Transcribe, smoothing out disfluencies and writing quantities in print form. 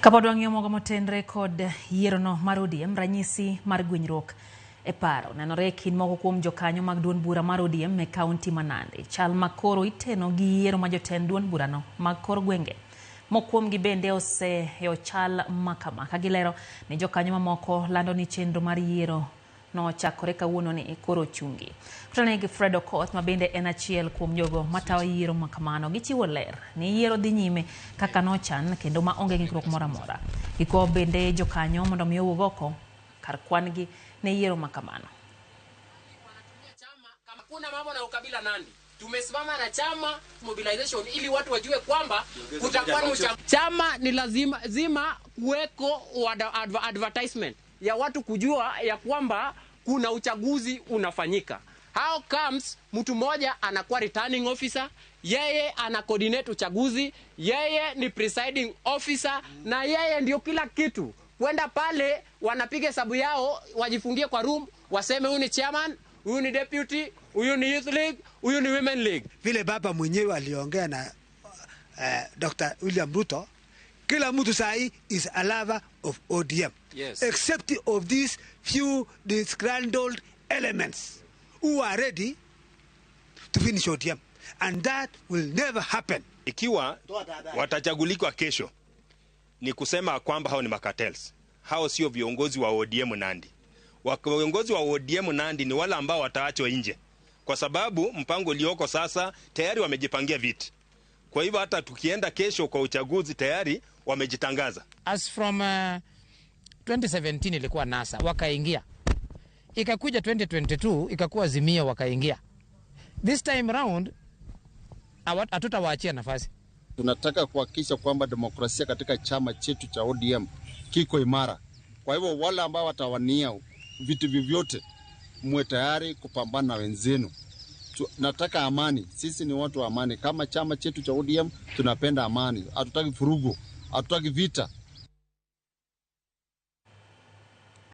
Kapod wang'iyo mogo motenre kod yierono mar ODM, ranyisi mar gwenyruok e paro nenore kind moko kuom jokanyo mag duond bura mar ODM e kaunti ma Nandi. Chal makoro iteno gi yiero ma jotend duond burano mag kor gwenge. Mokuomgi bende oseyo chal makama ka gilero ni jokanyo mamoko lando ni chenro mar yiero no chakore kawuono ni koro chungi. Kutane gi Fred Okoth ma bende en achiel kuom jogo matawo yiero makamano gichiwo ler ni yiero dhi nyime kaka nochan kendo ma onge ng'ikruok moro amora. Giko bende jokanyo mondo mi owuog oko kar kwan gi ne yiero makamano. Kuna mambo na ukabila Nandi. Tumesimama na chama mobilization ili watu wajue kwamba kutakuwa na uchaguzi. Chama ni lazima kuweko advertisement ya watu kujua ya kwamba kuna uchaguzi unafanyika. How comes mtu mmoja anakuwa returning officer, yeye ana coordinate uchaguzi, yeye ni presiding officer na yeye ndio kila kitu. Kwenda pale wanapiga hesabu yao, wajifungie kwa room, waseme huyu ni chairman, huyu ni deputy, huyu ni youth league, huyu ni women league. Vile baba mwenyewe aliongea na Dr. William Ruto, kila mtu sahi is a lover of ODM. Yes. Except of these few disgruntled elements who are ready to finish ODM. And that will never happen. Ikiwa watachaguliwa kesho, ni kusema kwamba hao ni makatels. Hao sio viongozi wa ODM Nandi. Viongozi wa ODM Nandi ni wale ambao wataachwa nje. Kwa sababu mpango ulioko sasa tayari wamejipangia viti. Kwa hivyo hata tukienda kesho kwa uchaguzi tayari wamejitangaza. As from 2017 ilikuwa NASA wakaingia. Ikakuja 2022 ikakuwa Azimio wakaingia. This time round hatutawaachia nafasi. Tunataka kuhakikisha kwamba demokrasia katika chama chetu cha ODM kiko imara. Kwa hivyo wale ambao watawania vitu vyovyote muwe tayari kupambana na wenzenu. Nataka amani. Sisi ni watu wa amani. Kama chama chetu cha ODM tunapenda amani. Hatutaki furugo, hatutaki vita.